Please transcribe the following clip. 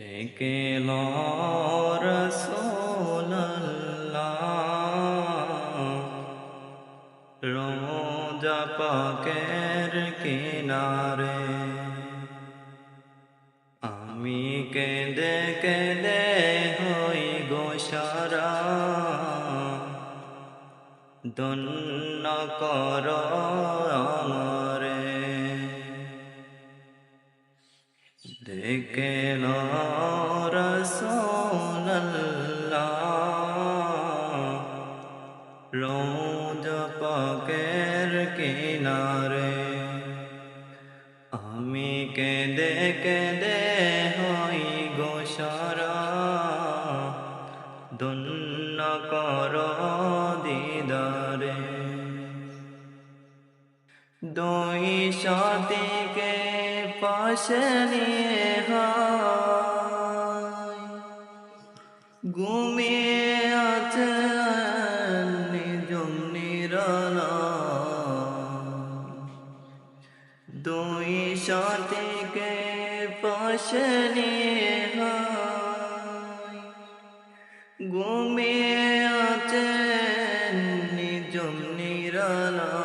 ডেকে লো রাসূলুল্লাহ, রোজা পাকের কিনারে। আমি কেঁদে কেঁদে হই গো সারা, ধন্য কর আমারে। ডেকে লো রাসূলুল্লাহ, রোজা পাকের কিনারে। আমি কেঁদে কেঁদে হই গো সারা, ধন্য কর দিদারে। দুই সাথীকে পাশে নিয়ে হায় ঘুমিয়ে আছেন নিজম নিরালায়। দুই সাথীকে পাশে নিয়ে হায় ঘুমিয়ে আছেন নিজম নিরালায়।